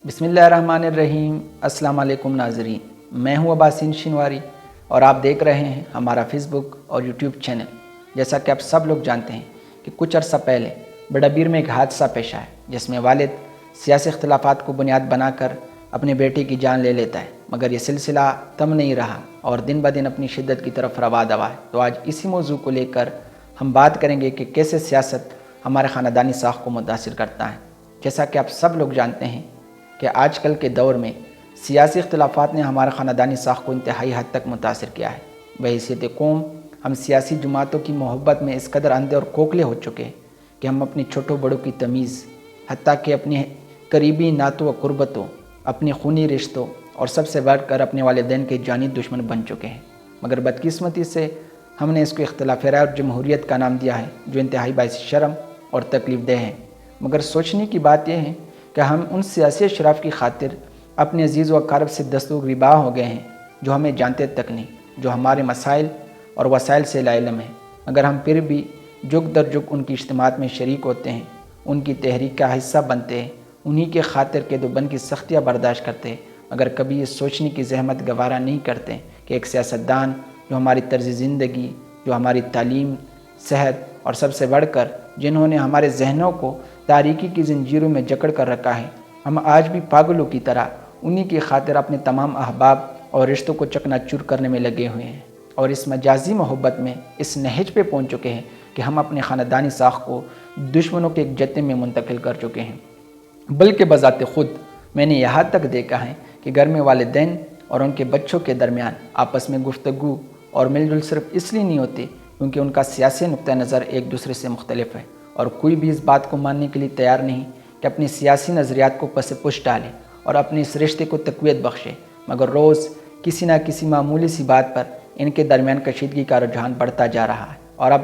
بسم اللہ الرحمن الرحیم۔ السلام علیکم ناظرین، میں ہوں عباسین شنواری اور آپ دیکھ رہے ہیں ہمارا فیس بک اور یوٹیوب چینل۔ جیسا کہ آپ سب لوگ جانتے ہیں کہ کچھ عرصہ پہلے بڑابیر میں ایک حادثہ پیش آیا جس میں والد سیاسی اختلافات کو بنیاد بنا کر اپنے بیٹے کی جان لے لیتا ہے، مگر یہ سلسلہ تم نہیں رہا اور دن بدن اپنی شدت کی طرف روا دوا ہے۔ تو آج اسی موضوع کو لے کر ہم بات کریں گے کہ کیسے سیاست ہمارے خاندانی ساخت کو متاثر کرتا ہے۔ جیسا کہ آپ سب لوگ جانتے ہیں کہ آج کل کے دور میں سیاسی اختلافات نے ہمارے خاندانی ساخت کو انتہائی حد تک متاثر کیا ہے۔ بحیثیت قوم ہم سیاسی جماعتوں کی محبت میں اس قدر اندھے اور کھوکھلے ہو چکے ہیں کہ ہم اپنے چھوٹوں بڑوں کی تمیز، حتیٰ کہ اپنے قریبی نعتوں و قربتوں، اپنے خونی رشتوں اور سب سے بڑھ کر اپنے والدین کے جانی دشمن بن چکے ہیں۔ مگر بدقسمتی سے ہم نے اس کو اختلاف رائے اور جمہوریت کا نام دیا ہے، جو انتہائی باعث شرم اور تکلیف دہ ہے۔ مگر سوچنے کی بات یہ ہے کہ ہم ان سیاسی اشراف کی خاطر اپنے عزیز و اقارب سے دستگیرباں ہو گئے ہیں جو ہمیں جانتے تک نہیں، جو ہمارے مسائل اور وسائل سے لا علم ہیں، مگر ہم پھر بھی جگ در جگ ان کی اجتماعات میں شریک ہوتے ہیں، ان کی تحریک کا حصہ بنتے ہیں، انہی کے خاطر کے دو بن کی سختیاں برداشت کرتے ہیں، مگر کبھی یہ سوچنے کی زحمت گوارا نہیں کرتے کہ ایک سیاستدان جو ہماری طرز زندگی، جو ہماری تعلیم، صحت اور سب سے بڑھ کر جنہوں نے ہمارے ذہنوں کو تاریکی کی زنجیروں میں جکڑ کر رکھا ہے، ہم آج بھی پاگلوں کی طرح انہی کی خاطر اپنے تمام احباب اور رشتوں کو چکنا چور کرنے میں لگے ہوئے ہیں، اور اس مجازی محبت میں اس نہج پہ پہنچ چکے ہیں کہ ہم اپنے خاندانی ساخت کو دشمنوں کے ایک جتے میں منتقل کر چکے ہیں۔ بلکہ بذات خود میں نے یہاں تک دیکھا ہے کہ گھر میں والدین اور ان کے بچوں کے درمیان آپس میں گفتگو اور مل جل صرف اس لیے نہیں ہوتی کیونکہ ان کا سیاسی نقطہ نظر ایک دوسرے سے مختلف ہے، اور کوئی بھی اس بات کو ماننے کے لیے تیار نہیں کہ اپنے سیاسی نظریات کو پس پش ڈالے اور اپنے اس رشتے کو تقویت بخشے، مگر روز کسی نہ کسی معمولی سی بات پر ان کے درمیان کشیدگی کا رجحان بڑھتا جا رہا ہے، اور اب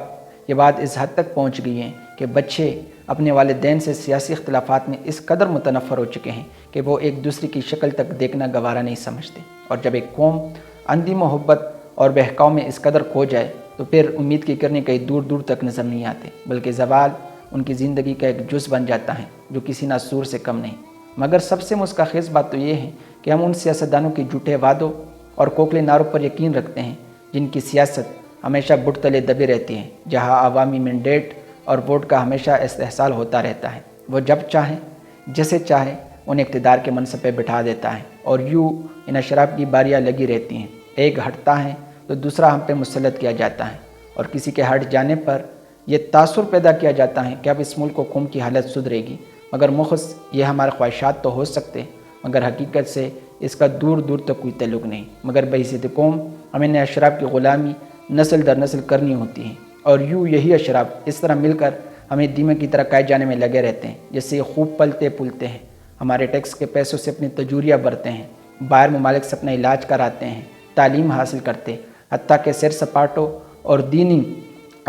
یہ بات اس حد تک پہنچ گئی ہے کہ بچے اپنے والدین سے سیاسی اختلافات میں اس قدر متنفر ہو چکے ہیں کہ وہ ایک دوسرے کی شکل تک دیکھنا گوارا نہیں سمجھتے، اور جب ایک قوم اندھی محبت اور بہکاؤ میں اس قدر کھو جائے تو پھر امید کی کرنے کہیں دور دور تک نظر نہیں آتے، بلکہ زوال ان کی زندگی کا ایک جز بن جاتا ہے جو کسی ناسور سے کم نہیں۔ مگر سب سے مسخیز بات تو یہ ہے کہ ہم ان سیاستدانوں کے جھوٹے وعدوں اور کھوکھلے نعروں پر یقین رکھتے ہیں جن کی سیاست ہمیشہ بت تلے دبے رہتی ہے، جہاں عوامی مینڈیٹ اور ووٹ کا ہمیشہ استحصال ہوتا رہتا ہے۔ وہ جب چاہے جیسے چاہے انہیں اقتدار کے منصب پہ بٹھا دیتا ہے، اور یوں ان اشراف کی باریاں لگی رہتی ہیں، ایک ہٹتا ہے تو دوسرا ہم پہ مسلط کیا جاتا ہے، اور کسی کے ہٹ جانے پر یہ تاثر پیدا کیا جاتا ہے کہ اب اس ملک و قوم کی حالت سدھرے گی، مگر مخص یہ ہمارے خواہشات تو ہو سکتے مگر حقیقت سے اس کا دور دور تک کوئی تعلق نہیں، مگر بحیثیت قوم ہمیں نے اشراف کی غلامی نسل در نسل کرنی ہوتی ہے، اور یوں یہی اشراف اس طرح مل کر ہمیں دیمک کی طرح کھائے جانے میں لگے رہتے ہیں، جس سے یہ خوب پلتے پھولتے ہیں، ہمارے ٹیکس کے پیسوں سے اپنی تجوریاں بھرتے ہیں، باہر ممالک سے اپنا علاج کراتے ہیں، تعلیم حاصل کرتے، حتیٰ کہ سیر سپاٹوں اور دینی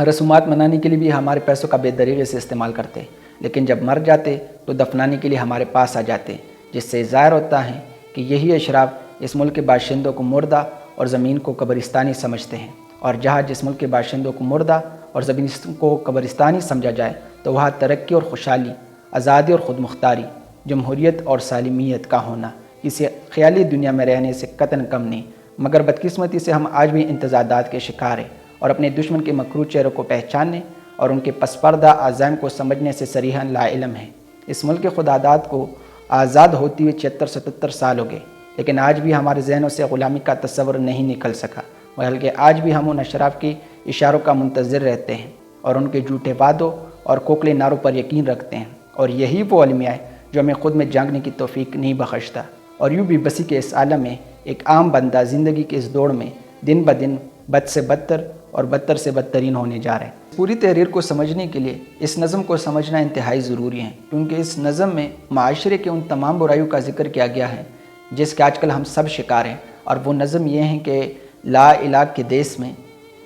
رسومات منانے کے لیے بھی ہمارے پیسوں کا بے دریغے سے استعمال کرتے، لیکن جب مر جاتے تو دفنانے کے لیے ہمارے پاس آ جاتے، جس سے ظاہر ہوتا ہے کہ یہی اشراف اس ملک کے باشندوں کو مردہ اور زمین کو قبرستانی سمجھتے ہیں، اور جہاں جس ملک کے باشندوں کو مردہ اور زمین کو قبرستانی سمجھا جائے تو وہاں ترقی اور خوشحالی، آزادی اور خود مختاری، جمہوریت اور سالمیت کا ہونا کسی خیالی دنیا میں رہنے سے قطعاً کم نہیں۔ مگر بدقسمتی سے ہم آج بھی امتزاجات کے شکار ہیں، اور اپنے دشمن کے مکروہ چہروں کو پہچاننے اور ان کے پس پردہ عزائم کو سمجھنے سے صریحاً لا علم ہیں۔ اس ملک کے خداداد کو آزاد ہوتی ہوئے 76-77 سال ہو گئے، لیکن آج بھی ہمارے ذہنوں سے غلامی کا تصور نہیں نکل سکا، بلکہ آج بھی ہم ان اشراف کے اشاروں کا منتظر رہتے ہیں اور ان کے جھوٹے وعدوں اور کھوکھلے نعروں پر یقین رکھتے ہیں، اور یہی وہ المیہ ہے جو ہمیں خود میں جاننے کی توفیق نہیں بخشتا، اور یوں بھی بسی کے اس عالم میں ایک عام بندہ زندگی کے اس دوڑ میں دن بدن بد سے بدتر اور بدتر سے بدترین ہونے جا رہے ہیں۔ پوری تحریر کو سمجھنے کے لیے اس نظم کو سمجھنا انتہائی ضروری ہے، کیونکہ اس نظم میں معاشرے کے ان تمام برائیوں کا ذکر کیا گیا ہے جس کے آج کل ہم سب شکار ہیں، اور وہ نظم یہ ہے کہ لا الہ کے دیس میں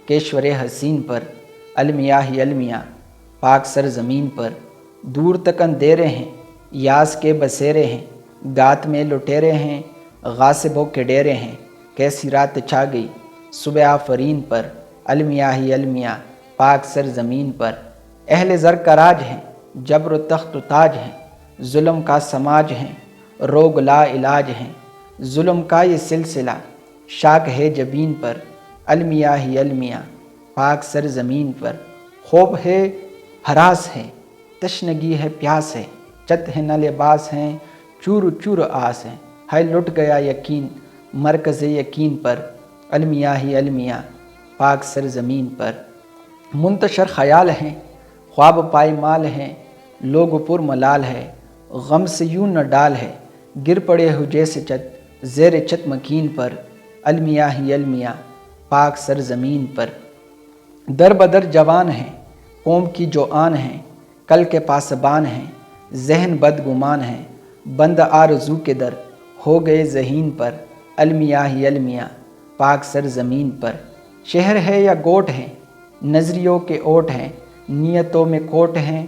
کیشور حسین پر، المیاں ہی المیاں پاک سر زمین پر، دور تک اندھیرے ہیں یاس کے بسیرے ہیں، گات میں لٹیرے ہیں غاصبوں کے ڈیرے ہیں، کیسی رات چھا گئی صبح آفرین پر، المیاں ہی المیاں پاک سر زمین پر، اہل زر کا راج ہیں جبر و تخت و تاج ہیں، ظلم کا سماج ہیں روگ لا علاج ہیں، ظلم کا یہ سلسلہ شاک ہے جبین پر، المیاں ہی المیاں پاک سر زمین پر، خوب ہے ہراس ہے، تشنگی ہے پیاس ہے، چت ہے نہ لباس ہیں، چور چور آس ہیں، ہے لٹ گیا یقین مرکز یقین پر، المیاں ہی المیاں پاک سر زمین پر، منتشر خیال ہیں، خواب پائی مال ہیں، لوگ پر ملال ہے، غم سے یوں نہ ڈال ہے، گر پڑے ہو جیسے چت زیر چت مکین پر، المیاں ہی المیاں پاک سر زمین پر، در بدر جوان ہیں، قوم کی جو آن ہیں، کل کے پاسبان ہیں، ذہن بدگمان ہیں، بند آرزو کے در ہو گئے ذہین پر، المیاں ہی المیاں پاک سر زمین پر، شہر ہے یا گوٹ ہیں، نظریوں کے اوٹ ہیں، نیتوں میں کوٹ ہیں،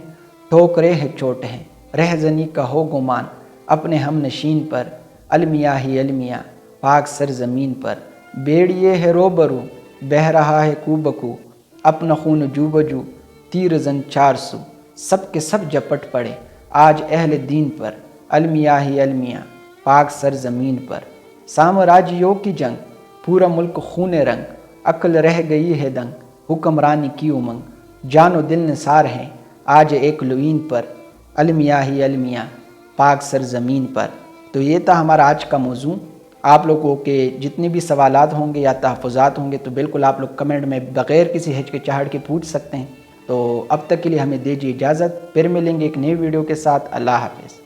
ٹھوکرے ہے چوٹ ہیں، رہزنی کا ہو گمان اپنے ہم نشین پر، المیاں ہی المیاں پاک سر زمین پر، بیڑیے ہے روبرو بہہ رہا ہے کو بکو، اپنا خون جو بجو تیر زن 400، سب کے سب جپٹ پڑے آج اہل دین پر، المیاں ہی المیاں پاک سر زمین پر، سامراجیوں کی جنگ پورا ملک خون رنگ، عقل رہ گئی ہے دنگ حکمرانی کی امنگ، جان و دل نثار ہیں آج ایک لعین پر، المیاں ہی المیاں پاک سر زمین پر۔ تو یہ تھا ہمارا آج کا موضوع۔ آپ لوگوں کے جتنے بھی سوالات ہوں گے یا تحفظات ہوں گے تو بالکل آپ لوگ کمنٹ میں بغیر کسی ہچکچاہٹ کے پوچھ سکتے ہیں۔ تو اب تک کے لیے ہمیں دیجیے اجازت، پھر ملیں گے ایک نئی ویڈیو کے ساتھ۔ اللہ حافظ۔